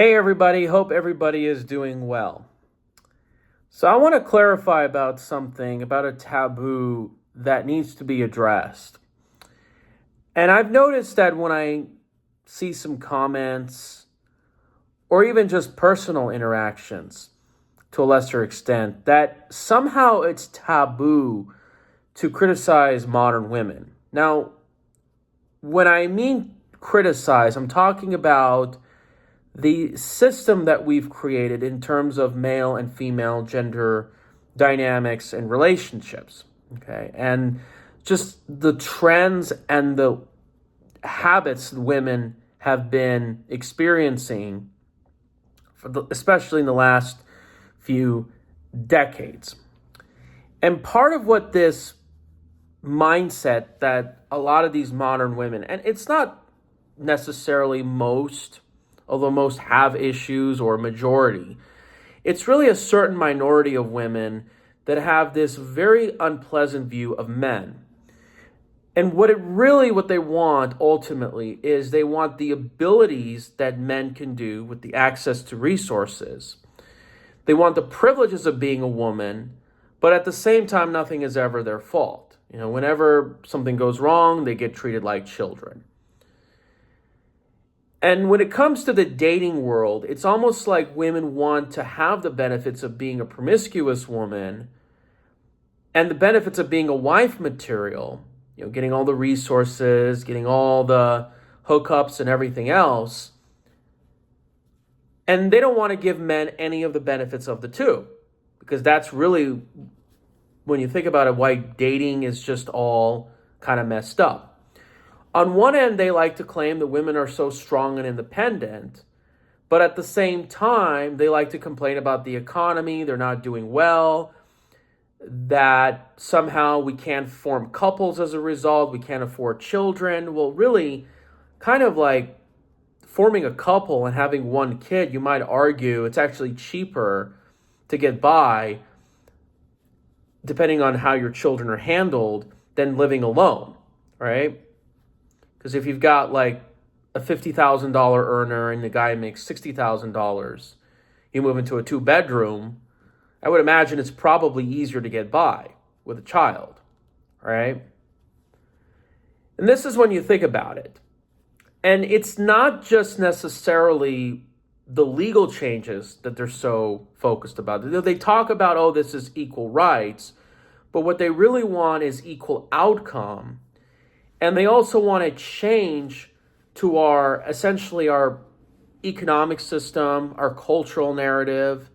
Hey everybody, hope everybody is doing well. So I want to clarify about something, about a taboo that needs to be addressed. And I've noticed that when I see some comments or even just personal interactions to a lesser extent, that somehow it's taboo to criticize modern women. Now, when I mean criticize, I'm talking about the system that we've created in terms of male and female gender dynamics and relationships, okay? And just the trends and the habits women have been experiencing, especially in the last few decades. And part of what this mindset that a lot of these modern women, and it's not necessarily most, although most have issues or majority, it's really a certain minority of women that have this very unpleasant view of men. And what they want ultimately is they want the abilities that men can do with the access to resources. They want the privileges of being a woman, but at the same time, nothing is ever their fault. Whenever something goes wrong, they get treated like children. And when it comes to the dating world, it's almost like women want to have the benefits of being a promiscuous woman and the benefits of being a wife material, getting all the resources, getting all the hookups and everything else. And they don't want to give men any of the benefits of the two, because that's really, when you think about it, why dating is just all kind of messed up. On one end, they like to claim that women are so strong and independent, but at the same time, they like to complain about the economy, they're not doing well, that somehow we can't form couples as a result, we can't afford children. Well, really, kind of like forming a couple and having one kid, you might argue it's actually cheaper to get by, depending on how your children are handled, than living alone, right? Because if you've got like a $50,000 earner and the guy makes $60,000, you move into a 2-bedroom, I would imagine it's probably easier to get by with a child, right? And this is when you think about it. And it's not just necessarily the legal changes that they're so focused about. They talk about, oh, this is equal rights, but what they really want is equal outcome. And they also want to change to our economic system, our cultural narrative.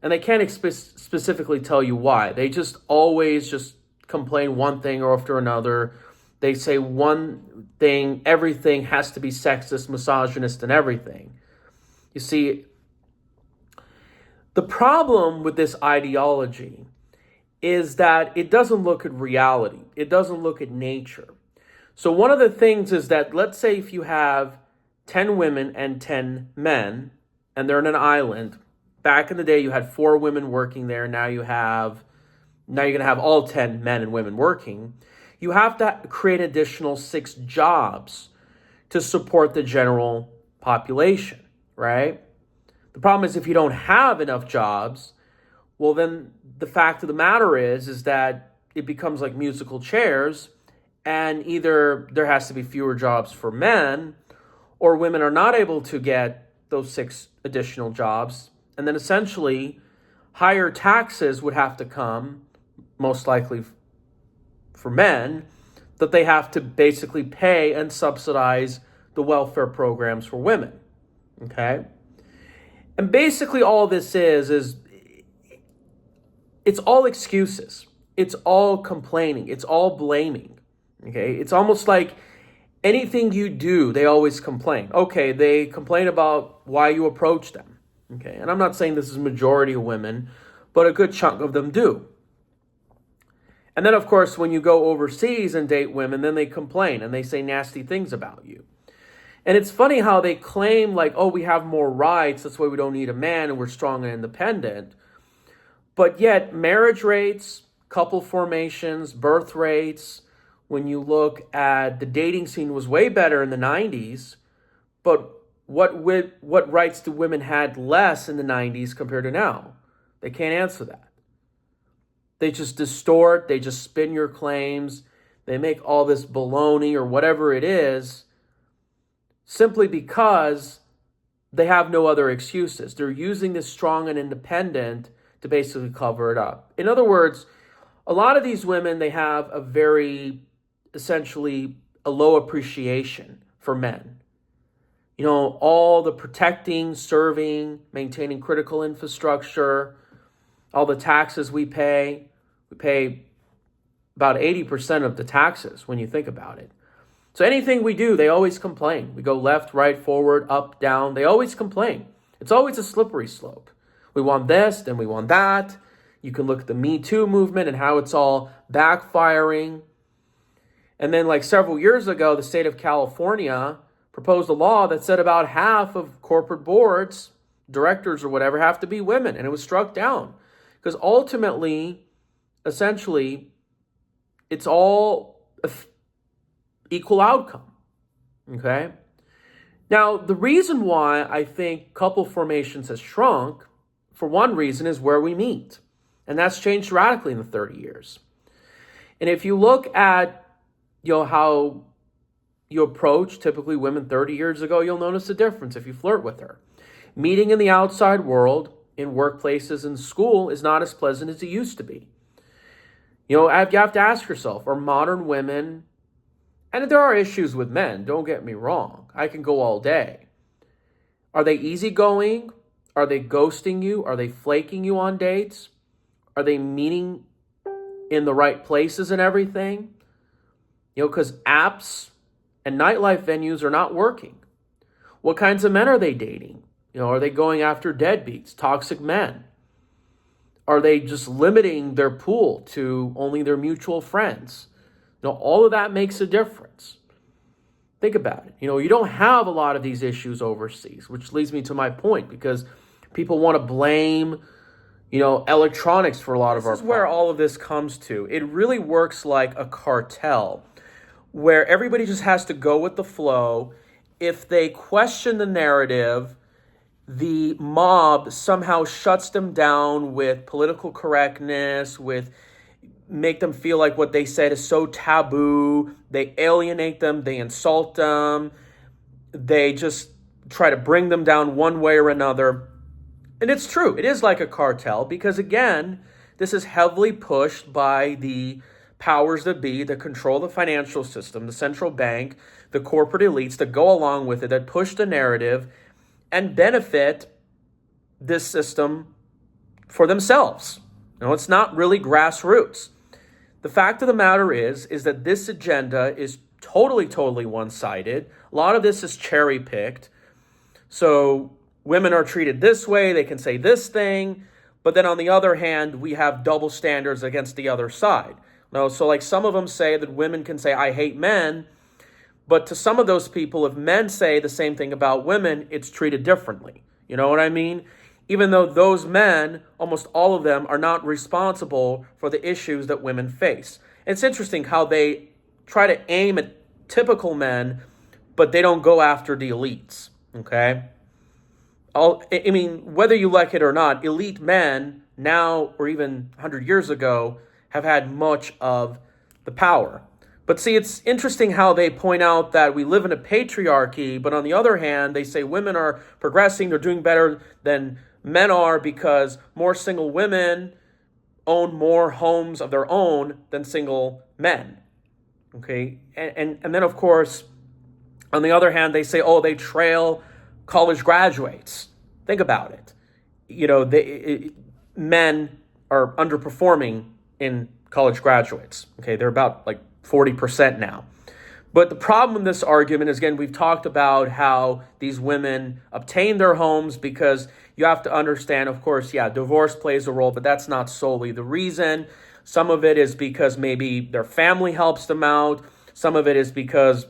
And they can't specifically tell you why. They just always just complain one thing or after another. They say one thing, everything has to be sexist, misogynist, and everything. You see, the problem with this ideology is that it doesn't look at reality. It doesn't look at nature. So one of the things is that, let's say if you have 10 women and 10 men, and they're in an island. Back in the day, you had 4 women working there. Now you're going to have all 10 men and women working. You have to create additional 6 jobs to support the general population, right? The problem is if you don't have enough jobs, well, then the fact of the matter is that it becomes like musical chairs, and either there has to be fewer jobs for men, or women are not able to get those 6 additional jobs. And then essentially higher taxes would have to come, most likely for men, that they have to basically pay and subsidize the welfare programs for women, okay? And basically all this is it's all excuses. It's all complaining. It's all blaming, okay? It's almost like anything you do, they always complain. Okay, they complain about why you approach them. Okay, and I'm not saying this is a majority of women, but a good chunk of them do. And then, of course, when you go overseas and date women, then they complain and they say nasty things about you. And it's funny how they claim like, oh, we have more rights, that's why we don't need a man and we're strong and independent. But yet marriage rates, couple formations, birth rates, when you look at the dating scene was way better in the 90s, but what rights do women had less in the 90s compared to now? They can't answer that. They just distort, they just spin your claims, they make all this baloney or whatever it is simply because they have no other excuses. They're using this strong and independent to basically cover it up. In other words, a lot of these women, they have a very, essentially, a low appreciation for men. You know, all the protecting, serving, maintaining critical infrastructure, all the taxes we pay about 80% of the taxes when you think about it. So anything we do, they always complain. We go left, right, forward, up, down. They always complain. It's always a slippery slope. We want this, then we want that. You can look at the Me Too movement and how it's all backfiring. And then like several years ago, the state of California proposed a law that said about half of corporate boards, directors or whatever, have to be women. And it was struck down. Because ultimately, essentially, it's all equal outcome. Okay? Now, the reason why I think couple formations has shrunk, for one reason, is where we meet. And that's changed radically in the 30 years. And if you look at, how you approach typically women 30 years ago, you'll notice a difference if you flirt with her. Meeting in the outside world, in workplaces and school, is not as pleasant as it used to be. You have to ask yourself, are modern women, and there are issues with men, don't get me wrong, I can go all day. Are they easygoing? Are they ghosting you? Are they flaking you on dates? Are they meeting in the right places and everything? Because apps and nightlife venues are not working. What kinds of men are they dating? Are they going after deadbeats, toxic men? Are they just limiting their pool to only their mutual friends? All of that makes a difference. Think about it. You don't have a lot of these issues overseas, which leads me to my point, because people want to blame, electronics for a lot of our problems. This is where all of this comes to. It really works like a cartel, where everybody just has to go with the flow. If they question the narrative, the mob somehow shuts them down with political correctness, with make them feel like what they said is so taboo. They alienate them, they insult them, they just try to bring them down one way or another. And it's true, it is like a cartel, because again, this is heavily pushed by the powers that be that control the financial system, the central bank, the corporate elites that go along with it, that push the narrative and benefit this system for themselves. It's not really grassroots. The fact of the matter is that this agenda is totally one-sided. A lot of this is cherry-picked. So women are treated this way, they can say this thing, but then on the other hand, we have double standards against the other side. So like some of them say that women can say, I hate men, but to some of those people, if men say the same thing about women, it's treated differently. You know what I mean? Even though those men, almost all of them, are not responsible for the issues that women face. It's interesting how they try to aim at typical men, but they don't go after the elites, okay? Whether you like it or not, elite men now, or even 100 years ago, have had much of the power. But see, it's interesting how they point out that we live in a patriarchy, but on the other hand, they say women are progressing, they're doing better than men are because more single women own more homes of their own than single men. Okay? And then, of course, on the other hand, they say, they trail college graduates. Think about it. Men are underperforming in college graduates. Okay? They're about 40% now. But the problem in this argument is, again, we've talked about how these women obtain their homes because you have to understand, of course, divorce plays a role, but that's not solely the reason. Some of it is because maybe their family helps them out. Some of it is because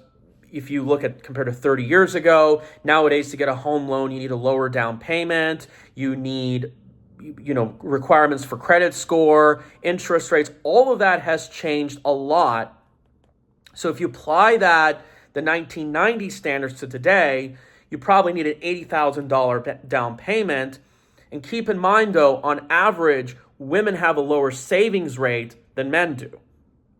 if you look at compared to 30 years ago, nowadays to get a home loan, you need a lower down payment. You need requirements for credit score, interest rates. All of that has changed a lot. So if you apply the 1990 standards to today, you probably need an $80,000 down payment. And keep in mind, though, on average, women have a lower savings rate than men do.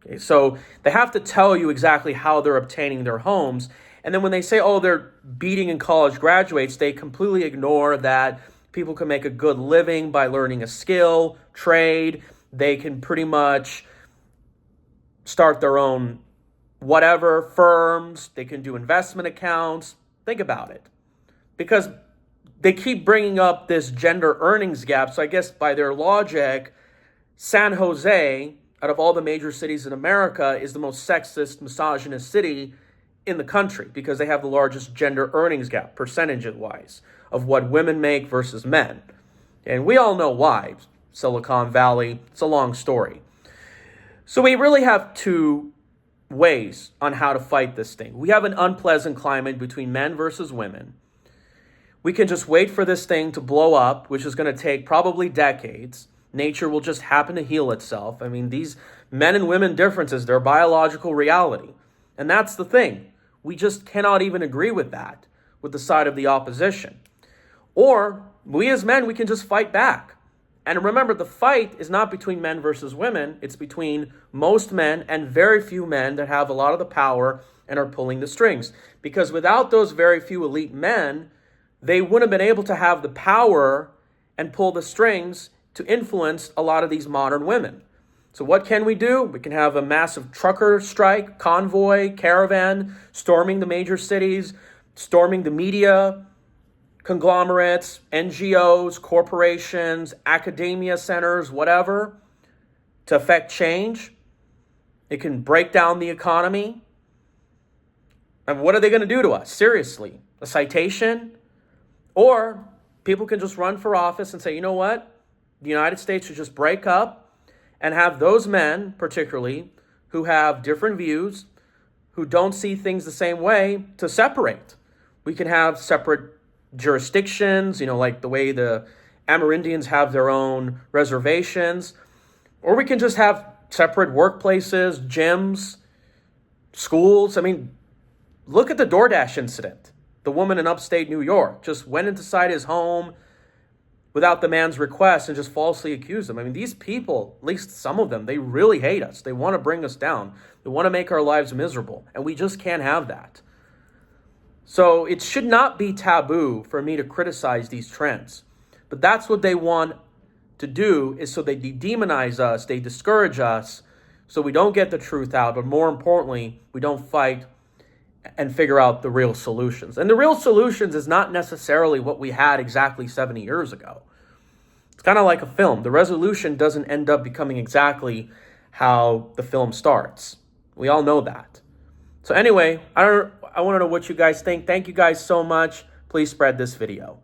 Okay, so they have to tell you exactly how they're obtaining their homes. And then when they say, oh, they're beating in college graduates, they completely ignore that people can make a good living by learning a skill, trade. They can pretty much start their own whatever firms. They can do investment accounts. Think about it. Because they keep bringing up this gender earnings gap. So I guess by their logic, San Jose, out of all the major cities in America, is the most sexist, misogynist city in the country because they have the largest gender earnings gap, percentage-wise, of what women make versus men. And we all know why. Silicon Valley, it's a long story. So we really have two ways on how to fight this thing. We have an unpleasant climate between men versus women. We can just wait for this thing to blow up, which is going to take probably decades. Nature will just happen to heal itself. I mean, these men and women differences, they're biological reality. And that's the thing. We just cannot even agree with that, with the side of the opposition. Or we as men, we can just fight back. And remember, the fight is not between men versus women. It's between most men and very few men that have a lot of the power and are pulling the strings. Because without those very few elite men, they wouldn't have been able to have the power and pull the strings to influence a lot of these modern women. So what can we do? We can have a massive trucker strike, convoy, caravan, storming the major cities, storming the media, conglomerates, NGOs, corporations, academia centers, whatever, to affect change. It can break down the economy. And what are they going to do to us? Seriously, a citation? Or people can just run for office and say, you know what? The United States should just break up and have those men, particularly, who have different views, who don't see things the same way, to separate. We can have separate jurisdictions, like the way the Amerindians have their own reservations. Or we can just have separate workplaces, gyms, schools. I mean, look at the DoorDash incident. The woman in upstate New York just went inside his home without the man's request and just falsely accused him. I mean, these people, at least some of them, they really hate us. They want to bring us down. They want to make our lives miserable. And we just can't have that. So it should not be taboo for me to criticize these trends. But that's what they want to do, is so they demonize us, they discourage us, so we don't get the truth out. But more importantly, we don't fight and figure out the real solutions. And the real solutions is not necessarily what we had exactly 70 years ago. It's kind of like a film. The resolution doesn't end up becoming exactly how the film starts. We all know that. So anyway, I want to know what you guys think. Thank you guys so much. Please spread this video.